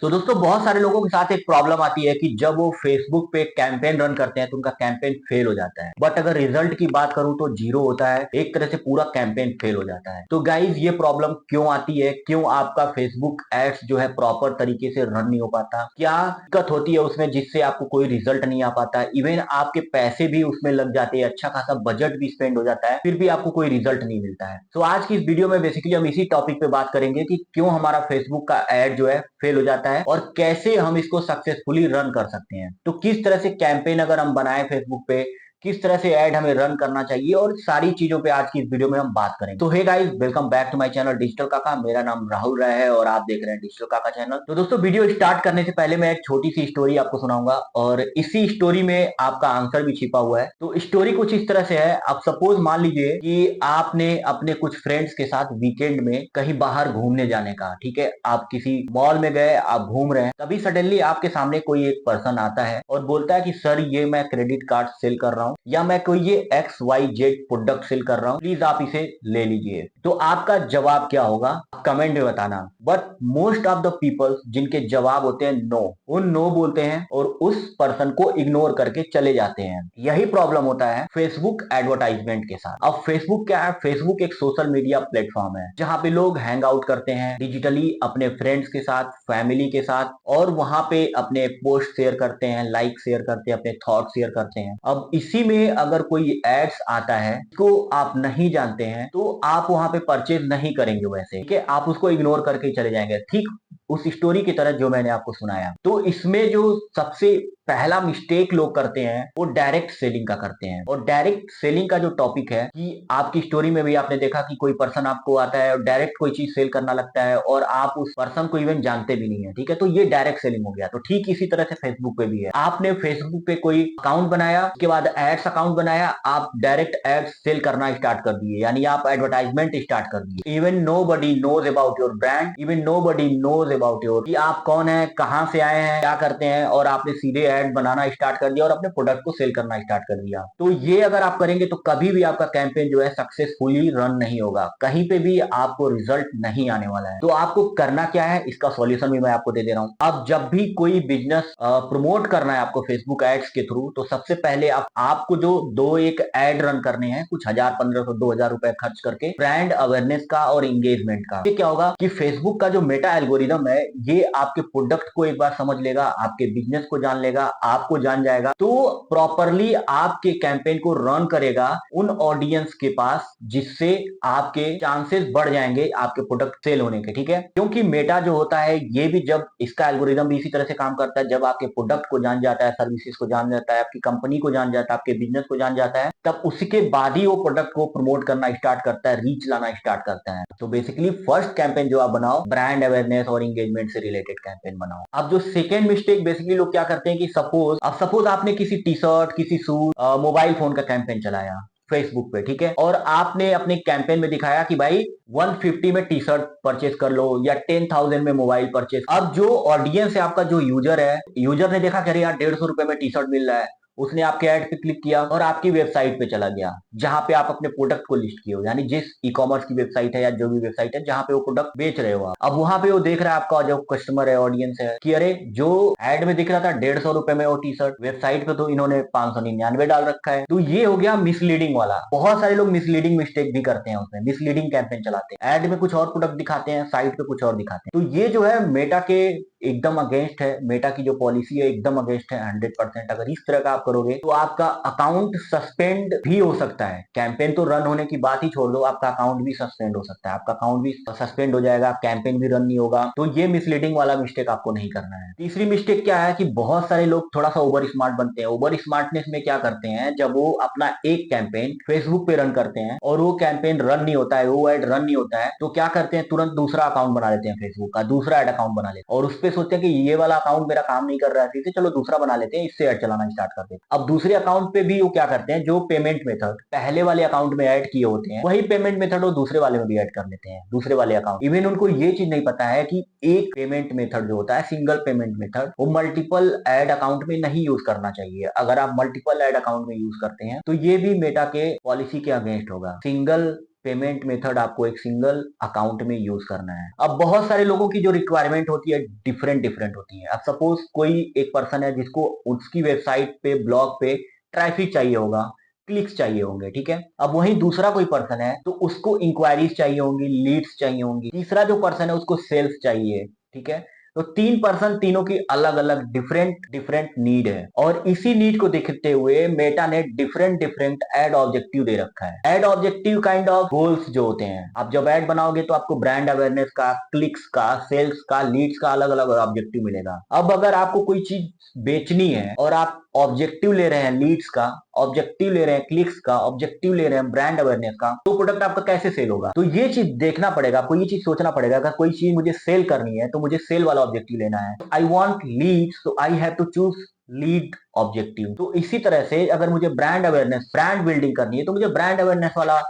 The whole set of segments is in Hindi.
तो दोस्तों बहुत सारे लोगों के साथ एक प्रॉब्लम आती है कि जब वो फेसबुक पे कैंपेन रन करते हैं तो उनका कैंपेन फेल हो जाता है। बट अगर रिजल्ट की बात करूं तो जीरो होता है, एक तरह से पूरा कैंपेन फेल हो जाता है। तो गाइज ये प्रॉब्लम क्यों आती है, क्यों आपका फेसबुक एड्स जो है प्रॉपर तरीके से रन नहीं हो पाता, क्या दिक्कत होती है उसमें जिससे आपको कोई रिजल्ट नहीं आ पाता, इवन आपके पैसे भी उसमें लग जाते हैं, अच्छा खासा बजट भी स्पेंड हो जाता है, फिर भी आपको कोई रिजल्ट नहीं मिलता है। तो आज की इस वीडियो में बेसिकली हम इसी टॉपिक पे बात करेंगे कि क्यों हमारा फेसबुक का एड जो है फेल हो जाता है और कैसे हम इसको सक्सेसफुली रन कर सकते हैं। तो किस तरह से कैंपेन अगर हम बनाए फेसबुक पे, किस तरह से ऐड हमें रन करना चाहिए, और सारी चीजों पे आज की इस वीडियो में हम बात करेंगे। तो hey guys, welcome back to my channel digital Kaka. मेरा नाम राहुल राय है और आप देख रहे हैं डिजिटल काका चैनल। तो दोस्तों वीडियो स्टार्ट करने से पहले मैं एक छोटी सी स्टोरी आपको सुनाऊंगा और इसी स्टोरी में आपका आंसर भी छिपा हुआ है। तो स्टोरी कुछ इस तरह से है। आप सपोज मान लीजिए कि आपने अपने कुछ फ्रेंड्स के साथ वीकेंड में कहीं बाहर घूमने जाने का, ठीक है, आप किसी मॉल में गए, आप घूम रहे हैं, तभी सडनली आपके सामने कोई एक पर्सन आता है और बोलता है कि सर ये मैं क्रेडिट कार्ड सेल कर रहा हूँ या मैं कोई ये XYZ प्रोडक्ट सेल कर रहा हूँ, प्लीज आप इसे ले लीजिए। तो आपका जवाब क्या होगा कमेंट में बताना। But most of the people जिनके जवाब होते हैं नो, उन नो बोलते हैं और उस पर्सन को इग्नोर करके चले जाते हैं। यही प्रॉब्लम होता है फेसबुक एडवर्टाइजमेंट के साथ। अब फेसबुक क्या है? फेसबुक एक सोशल मीडिया प्लेटफॉर्म है जहां पे लोग हैंग आउट करते हैं डिजिटली अपने फ्रेंड्स के साथ, फैमिली के साथ, और वहां पे अपने पोस्ट शेयर करते हैं, लाइक शेयर करते हैं, अपने थॉट शेयर करते हैं। अब इसी में अगर कोई एड्स आता है को आप नहीं जानते हैं तो आप वहां पे परचेज नहीं करेंगे वैसे, ठीक है, आप उसको इग्नोर करके चले जाएंगे, ठीक उस स्टोरी की तरह जो मैंने आपको सुनाया। तो इसमें जो सबसे पहला मिस्टेक लोग करते हैं वो डायरेक्ट सेलिंग का करते हैं। और डायरेक्ट सेलिंग का जो टॉपिक है कि आपकी स्टोरी में भी आपने देखा कि कोई पर्सन आपको आता है और डायरेक्ट कोई चीज सेल करना लगता है और आप उस पर्सन को इवन जानते भी नहीं है, ठीक है, तो ये डायरेक्ट सेलिंग हो गया। तो ठीक इसी तरह से फेसबुक पे भी है। आपने फेसबुक पे कोई अकाउंट बनाया, उसके बाद एड्स अकाउंट बनाया, आप डायरेक्ट एड्स सेल करना स्टार्ट कर दिए, यानी आप एडवर्टाइजमेंट स्टार्ट कर दिए। Even nobody knows about your brand, even nobody knows about your कि आप कौन है, कहां से आए हैं, क्या करते हैं, और आपने सीधे ऐड बनाना स्टार्ट कर दिया और अपने प्रोडक्ट को सेल करना स्टार्ट कर दिया। तो ये अगर आप करेंगे तो कभी भी आपका कैंपेन जो है सक्सेसफुली रन नहीं होगा, कहीं पे भी आपको रिजल्ट नहीं आने वाला है। तो आपको करना क्या है, इसका सॉल्यूशन भी मैं आपको दे दे रहा हूं। अब जब भी कोई बिजनेस प्रमोट करना है आपको फेसबुक एड्स के थ्रू, तो सबसे पहले आपको जो दो एक एड रन करने हैं, कुछ 1000, 1500, 2000 रुपए खर्च करके, ब्रांड अवेयरनेस का और इंगेजमेंट का। ये क्या होगा कि फेसबुक का जो मेटा एल्गोरिदम है ये आपके प्रोडक्ट को एक बार समझ लेगा, आपके बिजनेस को जान लेगा, आपको जान जाएगा, तो प्रॉपरली आपके कैंपेन को रन करेगा उन ऑडियंस के पास, जिससे आपके चांसेस बढ़ जाएंगे आपके प्रोडक्ट सेल होने के, ठीक है। क्योंकि मेटा जो होता है ये भी, जब इसका एल्गोरिदम भी इसी तरह से काम करता है, जब आपके प्रोडक्ट को जान जाता है, सर्विसेज को जान जाता है, आपकी कंपनी को जान जाता है, आपके बिजनेस को जान जाता है, तब उसके बाद ही वो प्रोडक्ट को प्रमोट करना स्टार्ट करता है, रीच लाना स्टार्ट करता है। तो बेसिकली फर्स्ट कैंपेन जो आप बनाओ, ब्रांड अवेयरनेस और इंगेजमेंट से रिलेटेड कैंपेन बनाओ। अब जो सेकेंड मिस्टेक बेसिकली लोग क्या करते हैं कि सपोज आपने किसी टी शर्ट, किसी शूज, मोबाइल फोन का कैंपेन चलाया फेसबुक पे, ठीक है, और आपने अपने कैंपेन में दिखाया कि भाई 150 में टी शर्ट परचेज कर लो या 10,000 में मोबाइल परचेज। अब जो ऑडियंस है आपका, जो यूजर है, यूजर ने देखा कि यार 150 रुपए में टी शर्ट मिल रहा है, उसने आपके ऐड पे क्लिक किया और आपकी वेबसाइट पे चला गया जहां पे आप अपने प्रोडक्ट को लिस्ट किए हो, यानी जिस ई कॉमर्स की वेबसाइट है या जो भी वेबसाइट है जहां पे वो प्रोडक्ट बेच रहे हो आप। अब वहां पे वो देख रहा है आपका जो कस्टमर है, ऑडियंस है, कि अरे जो एड में दिख रहा था 150 रुपए में वो टी शर्ट, वेबसाइट पे तो इन्होंने 599 डाल रखा है। तो ये हो गया मिसलीडिंग वाला। बहुत सारे लोग मिसलीडिंग मिस्टेक भी करते हैं, उसमें मिसलीडिंग कैंपेन चलाते हैं, एड में कुछ और प्रोडक्ट दिखाते हैं, साइट पे कुछ और दिखाते हैं। तो ये जो है मेटा के एकदम अगेंस्ट है, मेटा की जो पॉलिसी है एकदम अगेंस्ट है 100%। अगर इस तरह का आप करोगे तो आपका अकाउंट सस्पेंड भी हो सकता है। कैंपेन तो रन होने की बात ही छोड़ दो, आपका अकाउंट भी सस्पेंड हो सकता है, आपका अकाउंट भी सस्पेंड हो जाएगा, कैंपेन भी रन नहीं होगा। तो ये मिसलीडिंग वाला मिस्टेक आपको नहीं करना है। तीसरी मिस्टेक क्या है कि बहुत सारे लोग थोड़ा सा ओवर स्मार्ट बनते हैं। ओवर स्मार्टनेस में क्या करते हैं, जब वो अपना एक कैंपेन फेसबुक पे रन करते हैं और वो कैंपेन रन नहीं होता है, वो एड रन नहीं होता है, तो क्या करते हैं, तुरंत दूसरा अकाउंट बना लेते हैं फेसबुक का, दूसरा एड अकाउंट बना लेते हैं और उस पर सोचते हैं कि ये वाला अकाउंट मेरा काम नहीं कर रहा है, ठीक चलो दूसरा बना लेते हैं, इससे ऐड चलाना स्टार्ट करते हैं। अब दूसरे अकाउंट पे भी वो क्या करते हैं, जो पेमेंट मेथड पहले वाले अकाउंट में ऐड किए होते हैं वही पेमेंट मेथड वो दूसरे वाले में भी ऐड कर लेते हैं, दूसरे वाले अकाउंट। इवन उनको ये चीज नहीं पता है कि एक पेमेंट मेथड जो होता है, सिंगल पेमेंट मेथड, वो मल्टीपल ऐड अकाउंट में नहीं यूज करना चाहिए। अगर आप मल्टीपल ऐड अकाउंट में यूज करते हैं तो ये भी मेटा के पॉलिसी के अगेंस्ट होगा। सिंगल पेमेंट मेथड आपको एक सिंगल अकाउंट में यूज करना है। अब बहुत सारे लोगों की जो रिक्वायरमेंट होती है डिफरेंट डिफरेंट होती है। अब सपोज कोई एक पर्सन है जिसको उसकी वेबसाइट पे ब्लॉग पे ट्रैफिक चाहिए होगा, क्लिक्स चाहिए होंगे, ठीक है। अब वहीं दूसरा कोई पर्सन है तो उसको इंक्वायरीज चाहिए होंगी, लीड्स चाहिए होंगी। तीसरा जो पर्सन है उसको सेल्स चाहिए, ठीक है। तो तीन पर्सन, तीनों की अलग अलग डिफरेंट डिफरेंट नीड है, और इसी नीड को देखते हुए मेटा ने डिफरेंट डिफरेंट एड ऑब्जेक्टिव दे रखा है। Ad objective kind of goals जो होते हैं, आप जब एड बनाओगे तो आपको ब्रांड अवेयरनेस का, क्लिक्स का, सेल्स का, लीड्स का अलग अलग ऑब्जेक्टिव मिलेगा। अब अगर आपको कोई चीज बेचनी है और आप ऑब्जेक्टिव ले रहे हैं लीड्स का, ऑब्जेक्टिव ले रहे हैं क्लिक्स का, ऑब्जेक्टिव ले रहे हैं ब्रांड अवेयरनेस का, तो प्रोडक्ट आपका कैसे सेल होगा? तो ये चीज देखना पड़ेगा आपको, ये चीज सोचना पड़ेगा। अगर कोई चीज मुझे सेल करनी है तो मुझे सेल वाला ऑब्जेक्टिव लेना है। आई वॉन्ट लीड्स, तो I have to choose lead objective. तो इसी तरह से अगर मुझे ब्रांड अवेयरनेस, ब्रांड बिल्डिंग करनी है तो मुझे ब्रांड अवेयरनेस वाला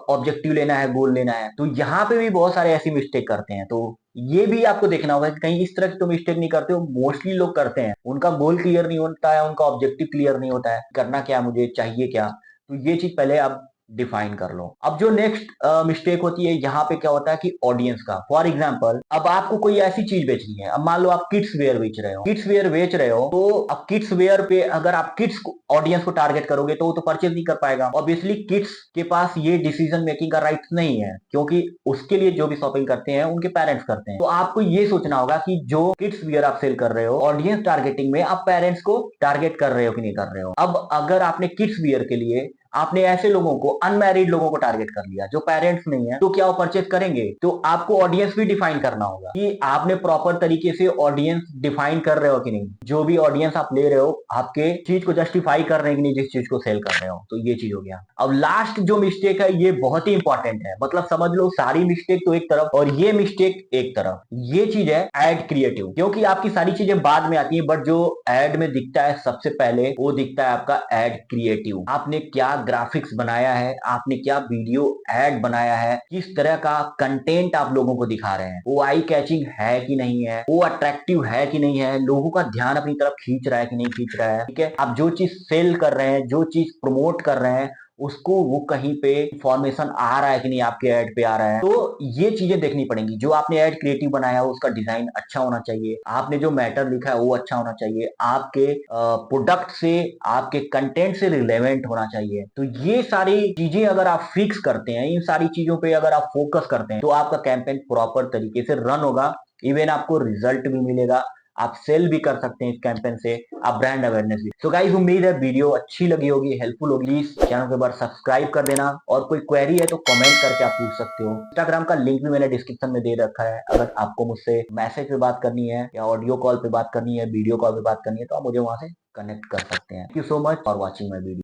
ऑब्जेक्टिव लेना है, गोल लेना है। तो यहाँ पे भी बहुत सारे ऐसी मिस्टेक करते हैं, तो ये भी आपको देखना होगा कि कहीं इस तरह की तो मिस्टेक नहीं करते हो। मोस्टली लोग करते हैं, उनका गोल क्लियर नहीं होता है, उनका ऑब्जेक्टिव क्लियर नहीं होता है, करना क्या, मुझे चाहिए क्या। तो ये चीज पहले आप डिफाइन कर लो। अब जो नेक्स्ट मिस्टेक होती है यहाँ पे क्या होता है कि ऑडियंस का। फॉर एग्जांपल, अब आपको कोई ऐसी चीज बेचनी है, अब मान लो आप किड्स वेयर बेच रहे हो, किड्स वेयर बेच रहे हो, तो अब किड्स वेयर पे अगर आप किड्स ऑडियंस को टारगेट करोगे तो वो तो परचेज नहीं कर पाएगा। ऑब्वियसली किड्स के पास ये डिसीजन मेकिंग का राइट नहीं है, क्योंकि उसके लिए जो भी शॉपिंग करते हैं उनके पेरेंट्स करते हैं। तो आपको ये सोचना होगा कि जो किड्स वियर आप सेल कर रहे हो, ऑडियंस टारगेटिंग में आप पेरेंट्स को टारगेट कर रहे हो कि नहीं कर रहे हो। अब अगर आपने किड्स वियर के लिए आपने ऐसे लोगों को, अनमैरिड लोगों को टारगेट कर लिया जो पेरेंट्स नहीं है, तो क्या वो परचेज करेंगे? तो आपको ऑडियंस भी डिफाइन करना होगा कि आपने प्रॉपर तरीके से ऑडियंस डिफाइन कर रहे हो कि नहीं। जो भी ऑडियंस आप ले रहे हो, आपके चीज को जस्टिफाई कर रहे हैं कि नहीं, जिस चीज को सेल कर रहे हो। तो ये चीज हो गया। अब लास्ट जो मिस्टेक है ये बहुत ही इंपॉर्टेंट है, मतलब समझ लो सारी मिस्टेक तो एक तरफ और ये मिस्टेक एक तरफ। ये चीज है एड क्रिएटिव, क्योंकि आपकी सारी चीजें बाद में आती है, बट जो एड में दिखता है सबसे पहले वो दिखता है आपका एड क्रिएटिव। आपने क्या ग्राफिक्स बनाया है, आपने क्या वीडियो एड बनाया है, किस तरह का कंटेंट आप लोगों को दिखा रहे हैं, वो आई कैचिंग है कि नहीं है, वो अट्रैक्टिव है कि नहीं है, लोगों का ध्यान अपनी तरफ खींच रहा है कि नहीं खींच रहा है, ठीक है। आप जो चीज सेल कर रहे हैं, जो चीज प्रमोट कर रहे हैं, उसको वो कहीं पे इंफॉर्मेशन आ रहा है कि नहीं, आपके ऐड पे आ रहा है। तो ये चीजें देखनी पड़ेंगी। जो आपने ऐड क्रिएटिव बनाया हो उसका डिजाइन अच्छा होना चाहिए, आपने जो मैटर लिखा है वो अच्छा होना चाहिए, आपके प्रोडक्ट से, आपके कंटेंट से रिलेवेंट होना चाहिए। तो ये सारी चीजें अगर आप फिक्स करते हैं, इन सारी चीजों पे अगर आप फोकस करते हैं, तो आपका कैंपेन प्रॉपर तरीके से रन होगा, इवन आपको रिजल्ट भी मिलेगा, आप सेल भी कर सकते हैं इस कैंपेन से, आप ब्रांड अवेयरनेस भी। तो गाइस, उम्मीद है वीडियो अच्छी लगी होगी, हेल्पफुल होगी। प्लीज चैनल को एक बार सब्सक्राइब कर देना, और कोई क्वेरी है तो कमेंट करके आप पूछ सकते हो। इंस्टाग्राम का लिंक भी मैंने डिस्क्रिप्शन में दे रखा है, अगर आपको मुझसे मैसेज पे बात करनी है या ऑडियो कॉल पे बात करनी है, वीडियो कॉल पे बात करनी है, तो आप मुझे वहां से कनेक्ट कर सकते हैं। Thank you so much for watching my video.